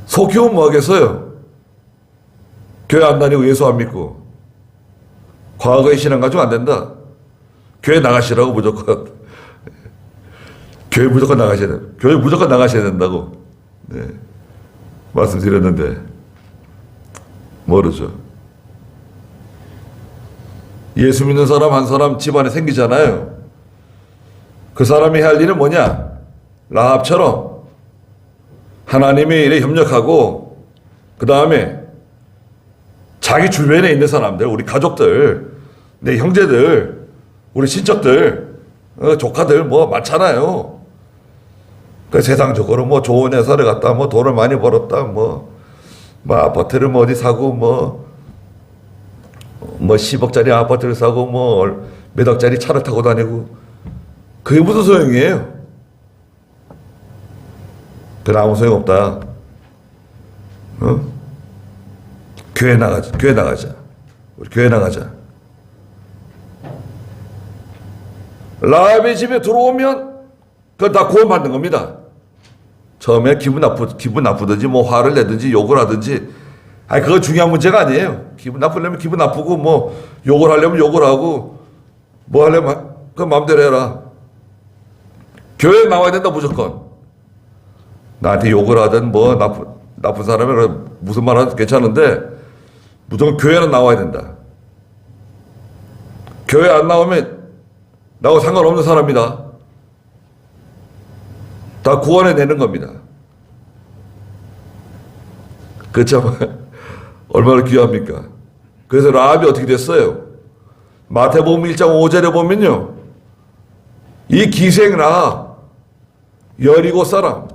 소 키우면 뭐 하겠어요? 교회 안 다니고 예수 안 믿고. 과거의 신앙 가지고 안 된다. 교회 나가시라고 무조건. 교회 무조건 나가셔야 된다. 교회 무조건 나가셔야 된다고. 네. 말씀드렸는데, 모르죠. 예수 믿는 사람 한 사람 집안에 생기잖아요. 그 사람이 할 일은 뭐냐? 라합처럼 하나님이 이래 협력하고 그 다음에 자기 주변에 있는 사람들, 우리 가족들, 내 형제들, 우리 친척들, 조카들 뭐 많잖아요. 그 세상적으로 뭐 좋은 회사를 갔다 뭐 돈을 많이 벌었다 뭐 아파트를 뭐 어디 사고 뭐 10억짜리 아파트를 사고 뭐 몇 억짜리 차를 타고 다니고 그게 무슨 소용이에요? 그건 아무 소용없다. 교회 나가자. 우리 교회 나가자. 라합의 집에 들어오면 그건 다 구원받는 겁니다. 처음에 기분 나쁘든지 뭐 화를 내든지 욕을 하든지 그거 중요한 문제가 아니에요. 기분 나쁘려면 기분 나쁘고 뭐 욕을 하려면 욕을 하고 뭐 하려면 그 마음대로 해라. 교회에 나와야 된다 무조건. 나한테 욕을 하든 뭐 나쁜 사람이 무슨 말 하든 괜찮은데 무조건 교회는 나와야 된다. 교회 안 나오면 나하고 상관없는 사람이다. 다 구원해 내는 겁니다. 그 참 얼마나 귀합니까? 그래서 라합이 어떻게 됐어요? 마태복음 1장 5절에 보면요. 이 기생 라합, 여리고 사람,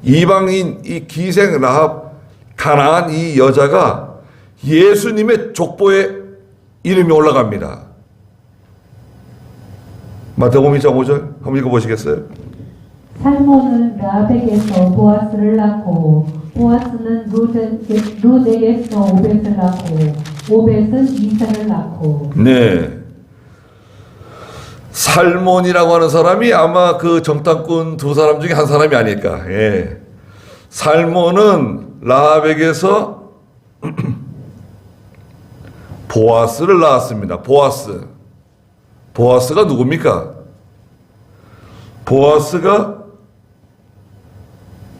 이방인 이 기생 라합, 가나안 이 여자가 예수님의 족보에 이름이 올라갑니다. 마태복음 1장 5절 한번 읽어보시겠어요? 살몬은 라합에게서 보아스를 낳고 보아스는 룻에게서 오벳을 낳고 오벳은 이사를 낳고. 네. 살몬이라고 하는 사람이 아마 그 정탐꾼 두 사람 중에 한 사람이 아닐까. 예. 살몬은 라합에게서 보아스를 낳았습니다. 보아스가 누굽니까? 보아스가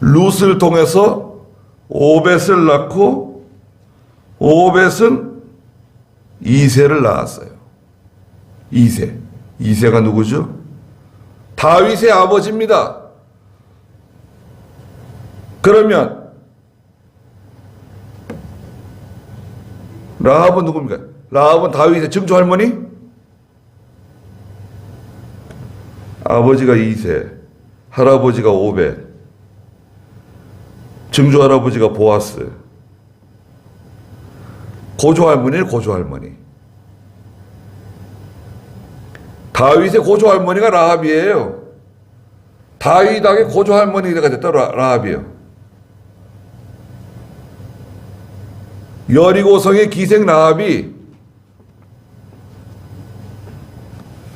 룻을 통해서 오벳을 낳고 오벳은 이새를 낳았어요. 이새가 누구죠? 다윗의 아버지입니다. 그러면 라합은 누굽니까? 라합은 다윗의 증조 할머니? 아버지가 이새, 할아버지가 오벳, 증조 할아버지가 보아스, 고조 할머니는 고조 할머니. 다윗의 고조 할머니가 라합이에요. 다윗에게 고조 할머니가 됐다 라합이에요. 여리고성의 기생 라합이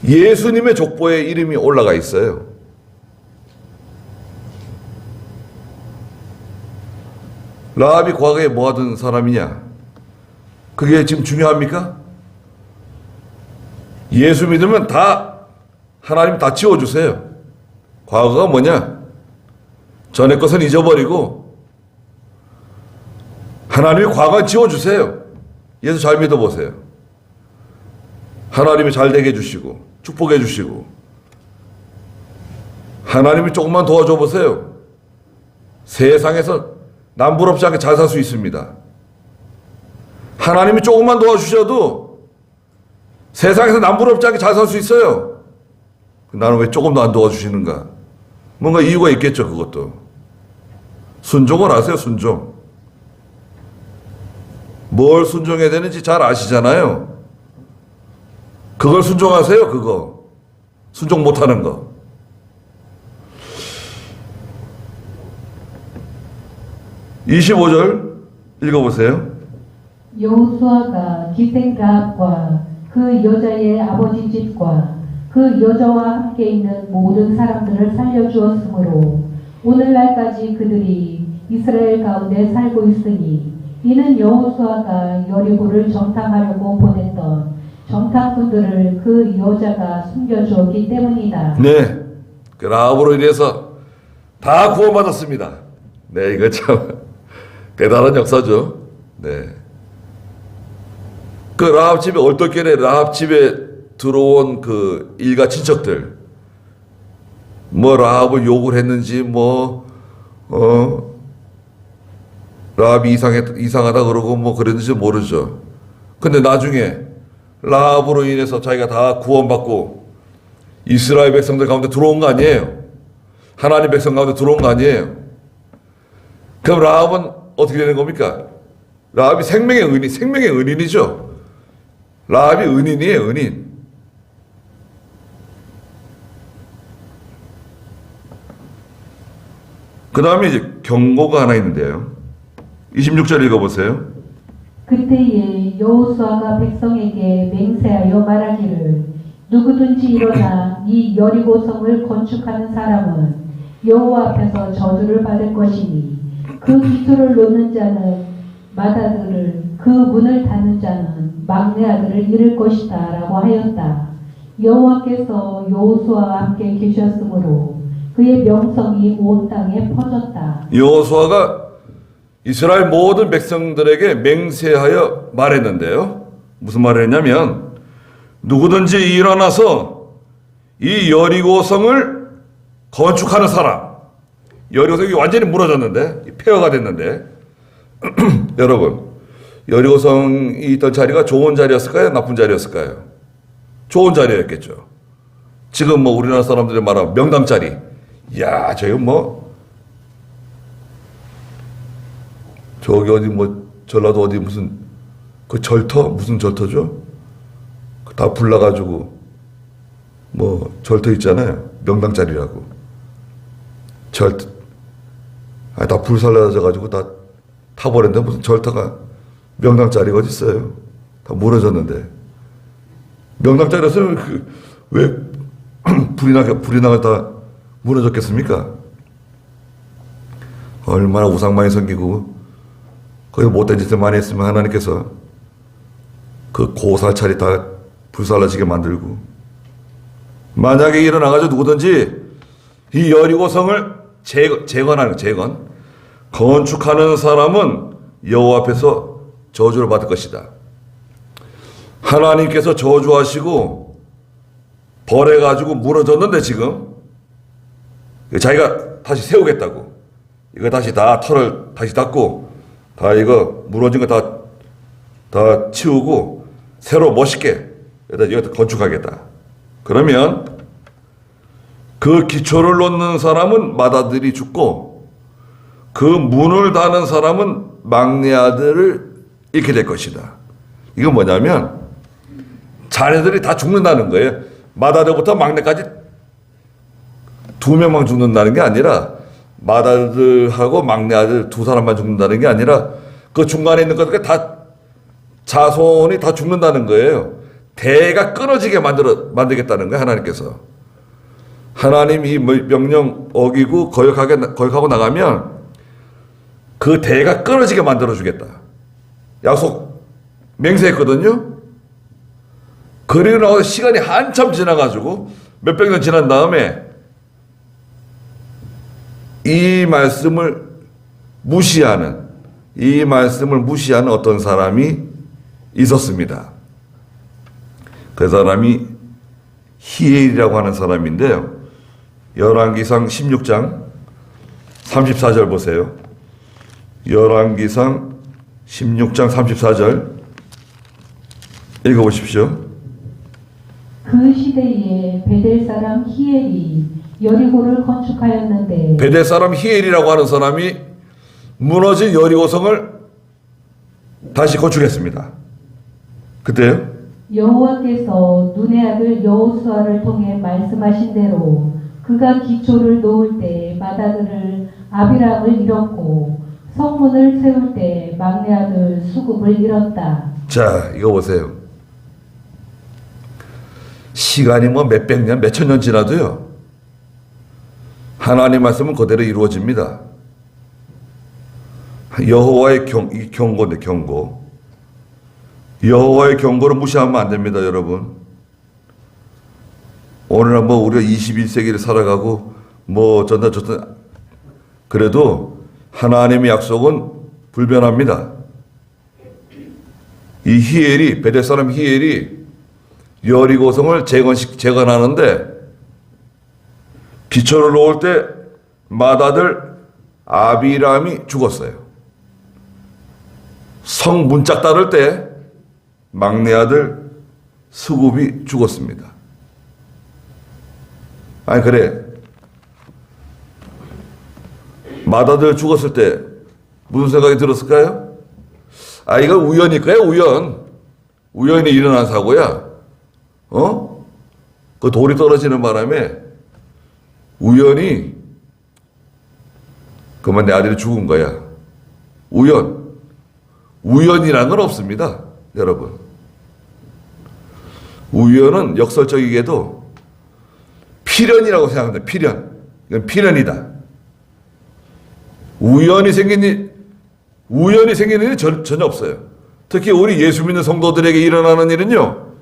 예수님의 족보에 이름이 올라가 있어요. 라합이 과거에 뭐 하던 사람이냐? 그게 지금 중요합니까? 예수 믿으면 다 하나님 다 지워주세요. 과거가 뭐냐? 전의 것은 잊어버리고 하나님이 과거 지워주세요. 예수 잘 믿어보세요. 하나님이 잘 되게 해주시고 축복해 주시고 하나님이 조금만 도와줘 보세요. 세상에서 남부럽지 않게 잘 살 수 있습니다. 하나님이 조금만 도와주셔도 세상에서 남부럽지 않게 잘 살 수 있어요. 나는 왜 조금도 안 도와주시는가? 뭔가 이유가 있겠죠. 그것도 순종을 하세요. 순종. 뭘 순종해야 되는지 잘 아시잖아요. 그걸 순종하세요. 그거 순종 못하는 거. (25절) 읽어보세요. 여호수아가 기생 라합과 그 여자의 아버지 집과 그 여자와 함께 있는 모든 사람들을 살려주었으므로 오늘날까지 그들이 이스라엘 가운데 살고 있으니 이는 여호수아가 여리고를 정탐하려고 보냈던 정탐꾼들을 그 여자가 숨겨주었기 때문이다. 네, 그 라합으로 인해서 다 구원받았습니다. 네, 이거 참 대단한 역사죠. 네. 그 라합 집에 얼떨결에 라합 집에 들어온 그 일가 친척들 뭐 라합을 욕을 했는지 뭐 라합이 이상하다 그러고 뭐 그랬는지 모르죠. 근데 나중에 라합으로 인해서 자기가 다 구원받고 이스라엘 백성들 가운데 들어온 거 아니에요? 하나님 백성 가운데 들어온 거 아니에요? 그럼 라합은 어떻게 되는 겁니까? 라합이 생명의 은인이죠. 라합이 은인이에요, 은인. 그 다음에 이제 경고가 하나 있는데요. 26절 읽어보세요. 그때에 여호수아가 백성에게 맹세하여 말하기를 누구든지 일어나 이 여리고성을 건축하는 사람은 여호와 앞에서 저주를 받을 것이니 그 기초를 놓는 자는 맏아들을 그 문을 닫는 자는 막내 아들을 잃을 것이다 라고 하였다. 여호와께서 여호수아와 함께 계셨으므로 그의 명성이 온 땅에 퍼졌다. 여호수아가 이스라엘 모든 백성들에게 맹세하여 말했는데요. 무슨 말을 했냐면 누구든지 일어나서 이 여리고성을 건축하는 사람. 여리고성이 완전히 무너졌는데 폐허가 됐는데 여러분 여리고성이 있던 자리가 좋은 자리였을까요? 나쁜 자리였을까요? 좋은 자리였겠죠. 지금 뭐 우리나라 사람들이 말하면 명당 자리. 야, 저기 뭐 저기 어디 뭐 전라도 어디 무슨 그 절터 무슨 절터죠? 다 불나가지고 뭐 절터 있잖아요. 명당 자리라고. 절터 다 불살라져 가지고 다 타버렸는데 무슨 절터가 명당 자리가 어디 있어요? 다 무너졌는데 명당 자리에서는 왜 불이 나가 다 무너졌겠습니까? 얼마나 우상 많이 섬기고 거기 못된 짓을 많이 했으면 하나님께서 그 고사찰이 다 불살라지게 만들고 만약에 일어나가지고 누구든지 이 여리고성을 재건 건축하는 사람은 여호와 앞에서 저주를 받을 것이다. 하나님께서 저주하시고 벌해가지고 무너졌는데 지금 자기가 다시 세우겠다고 이거 다시 다 털을 다시 닦고 다 이거 무너진 거 다 치우고 새로 멋있게 여기다 건축하겠다. 그러면 그 기초를 놓는 사람은 맏아들이 죽고 그 문을 닫는 사람은 막내 아들을 잃게 될 것이다. 이건 뭐냐면 자녀들이 다 죽는다는 거예요. 맏아들부터 막내까지 2명만 죽는다는 게 아니라 맏아들하고 막내 아들 2사람만 죽는다는 게 아니라 그 중간에 있는 것들 다 자손이 다 죽는다는 거예요. 대가 끊어지게 만들겠다는 거예요. 하나님께서. 하나님 이 명령 어기고 거역하고 나가면 그 대가 끊어지게 만들어주겠다. 약속 맹세했거든요. 그리고 나서 시간이 한참 지나가지고 몇백 년 지난 다음에 이 말씀을 무시하는 어떤 사람이 있었습니다. 그 사람이 히엘이라고 하는 사람인데요. 열왕기상 16장 34절 보세요. 열왕기상 16장 34절 읽어보십시오. 그 시대에 베델 사람 히엘이 여리고를 건축하였는데 베델 사람 히엘이라고 하는 사람이 무너진 여리고성을 다시 건축했습니다. 그때요? 여호와께서 눈의 아들 여호수아를 통해 말씀하신 대로 그가 기초를 놓을 때 맏아들을 아비람을 잃었고 성문을 세울 때 막내 아들 수굽을 잃었다. 자, 이거 보세요. 시간이 뭐 몇백 년, 몇천 년 지나도요. 하나님 말씀은 그대로 이루어집니다. 여호와의 경고인데 경고. 여호와의 경고를 무시하면 안 됩니다, 여러분. 오늘 뭐 우리가 21세기를 살아가고 뭐 어쩐다 저쩐다 그래도 하나님의 약속은 불변합니다. 이 히엘이 베델 사람 히엘이 여리고성을 재건하는데 기초를 놓을 때 맏아들 아비람이 죽었어요. 성 문짝 따를 때 막내 아들 스굽이 죽었습니다. 아니 그래, 맏아들 죽었을 때 무슨 생각이 들었을까요? 아, 이건 우연일 거야, 우연히 일어난 사고야. 그 돌이 떨어지는 바람에 우연히 그만 내 아들이 죽은 거야. 우연이란 건 없습니다, 여러분. 우연은 역설적이게도 필연이라고 생각합니다. 필연. 이건 필연이다. 우연히 생긴 일은 전혀 없어요. 특히 우리 예수 믿는 성도들에게 일어나는 일은요,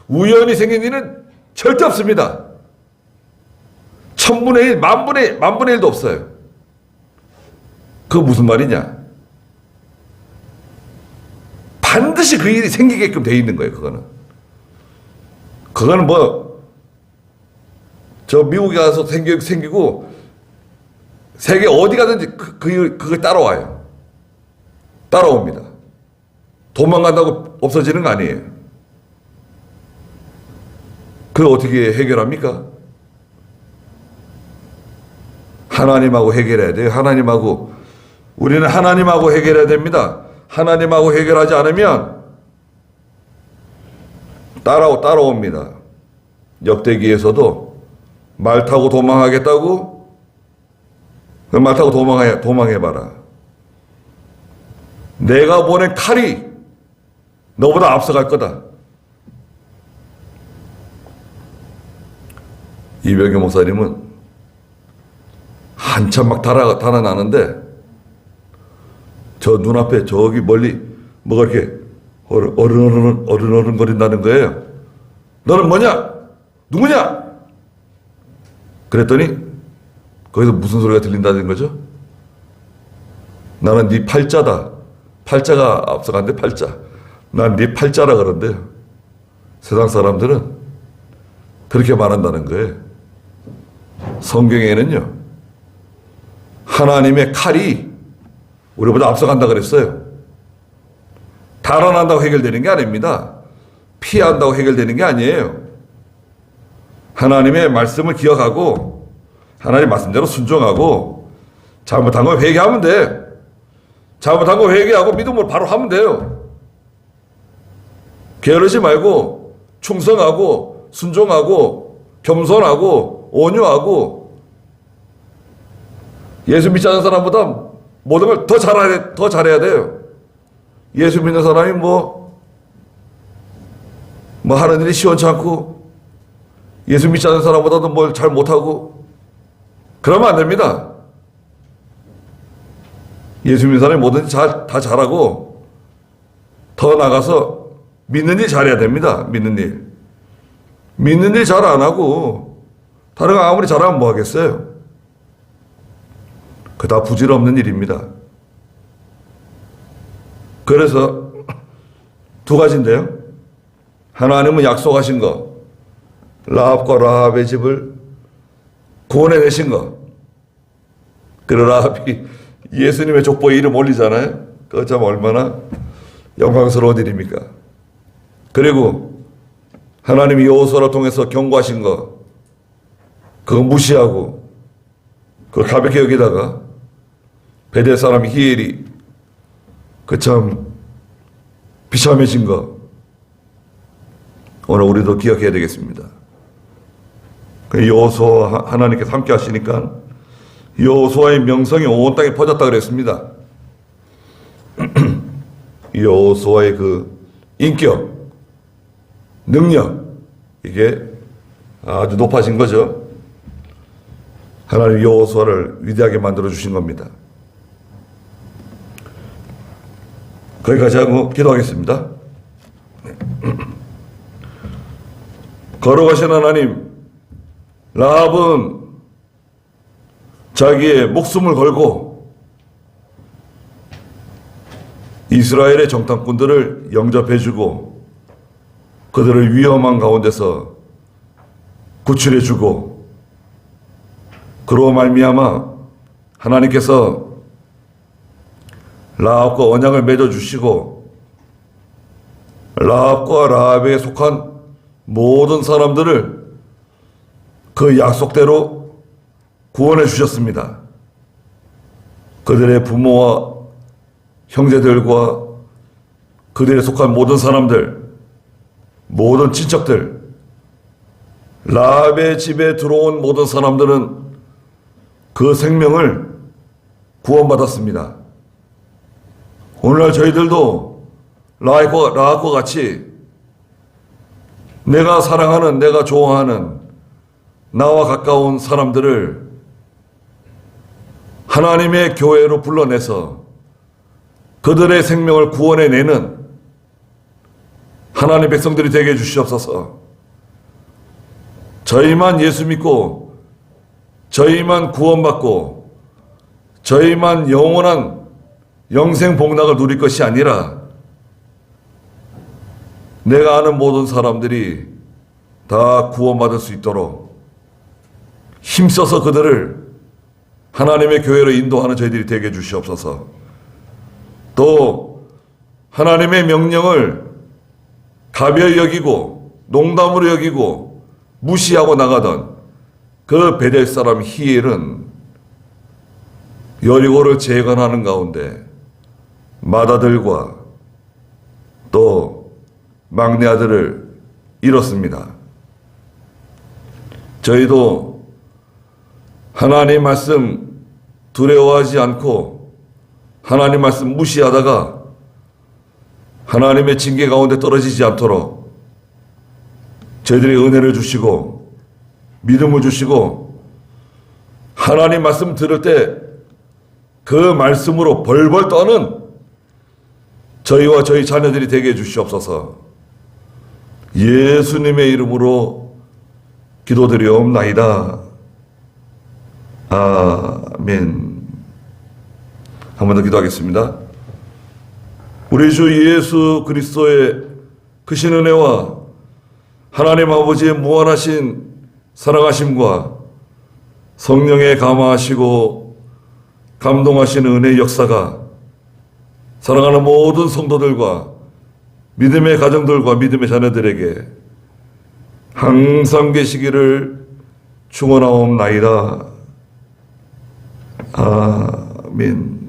우연히 생긴 일은 절대 없습니다. 1000분의 1, 만분의 1도 없어요. 그거 무슨 말이냐? 반드시 그 일이 생기게끔 돼 있는 거예요, 그거는 저 미국에 가서 생기고 세계 어디 가든지 그걸 따라옵니다. 도망간다고 없어지는 거 아니에요. 그걸 어떻게 해결합니까? 하나님하고 해결해야 돼요. 우리는 하나님하고 해결해야 됩니다. 하나님하고 해결하지 않으면 따라옵니다. 역대기에서도 말 타고 도망하겠다고, 말 타고 도망해봐라. 내가 보낸 칼이 너보다 앞서갈 거다. 이병규 목사님은 한참 막 달아나는데 저 눈앞에 저기 멀리 뭐가 이렇게 어른거린다는 거예요. 너는 뭐냐? 누구냐? 그랬더니 거기서 무슨 소리가 들린다는 거죠? 나는 네 팔자다. 팔자가 앞서간대, 팔자. 난 네 팔자라 그런데요. 세상 사람들은 그렇게 말한다는 거예요. 성경에는요, 하나님의 칼이 우리보다 앞서간다 그랬어요. 달아난다고 해결되는 게 아닙니다. 피한다고 해결되는 게 아니에요. 하나님의 말씀을 기억하고 하나님 말씀대로 순종하고 잘못한 거 회개하면 돼. 잘못한 거 회개하고 믿음으로 바로 하면 돼요. 게으르지 말고 충성하고 순종하고 겸손하고 온유하고 예수 믿지 않는 사람보다 모든 걸 더 잘해야 돼요. 예수 믿는 사람이 하는 일이 시원치 않고 예수 믿지 않는 사람보다도 뭘 잘 못하고 그러면 안 됩니다. 예수 믿는 사람이 뭐든지 다 잘하고 더 나가서 믿는 일 잘해야 됩니다. 믿는 일 잘 안 하고 다른 거 아무리 잘하면 뭐 하겠어요? 그 다 부질없는 일입니다. 그래서 두 가지인데요. 하나님은 약속하신 거, 라합과 라합의 집을 구원해내신 거. 그 라합이 예수님의 족보에 이름 올리잖아요. 그거 참 얼마나 영광스러운 일입니까? 그리고 하나님이 여호수아를 통해서 경고하신 거, 그거 무시하고 그걸 가볍게 여기다가 베델 사람 히엘이 그 참 비참해진 거 오늘 우리도 기억해야 되겠습니다. 그 여호수아 하나님께서 함께 하시니까 여호수아의 명성이 온 땅에 퍼졌다 그랬습니다. 여호수아의 그 인격, 능력 이게 아주 높아진 거죠. 하나님 여호수아를 위대하게 만들어 주신 겁니다. 거기까지 하고 기도하겠습니다. 거룩하신 하나님, 라합은 자기의 목숨을 걸고 이스라엘의 정탐꾼들을 영접해주고 그들을 위험한 가운데서 구출해주고 그로 말미암아 하나님께서 라합과 언약을 맺어주시고 라합과 라합에 속한 모든 사람들을 그 약속대로 구원해 주셨습니다. 그들의 부모와 형제들과 그들에 속한 모든 사람들, 모든 친척들, 라합의 집에 들어온 모든 사람들은 그 생명을 구원받았습니다. 오늘날 저희들도 라합과 같이 내가 사랑하는, 내가 좋아하는, 나와 가까운 사람들을 하나님의 교회로 불러내서 그들의 생명을 구원해내는 하나님 백성들이 되게 해주시옵소서. 저희만 예수 믿고 저희만 구원받고 저희만 영원한 영생 복락을 누릴 것이 아니라 내가 아는 모든 사람들이 다 구원받을 수 있도록 힘써서 그들을 하나님의 교회로 인도하는 저희들이 되게 해주시옵소서. 또 하나님의 명령을 가벼이 여기고 농담으로 여기고 무시하고 나가던 그 베델 사람 히엘은 여리고를 재건하는 가운데 맏아들과 또 막내 아들을 잃었습니다. 저희도 하나님 말씀 두려워하지 않고 하나님 말씀 무시하다가 하나님의 징계 가운데 떨어지지 않도록 저희들이 은혜를 주시고 믿음을 주시고 하나님 말씀 들을 때 그 말씀으로 벌벌 떠는 저희와 저희 자녀들이 되게 해주시옵소서. 예수님의 이름으로 기도드리옵나이다. 아멘. 한 번 더 기도하겠습니다. 우리 주 예수 그리스도의 크신 은혜와 하나님 아버지의 무한하신 사랑하심과 성령의 감화하시고 감동하시는 은혜의 역사가 사랑하는 모든 성도들과 믿음의 가정들과 믿음의 자녀들에게 항상 계시기를 축원하옵나이다. 아멘.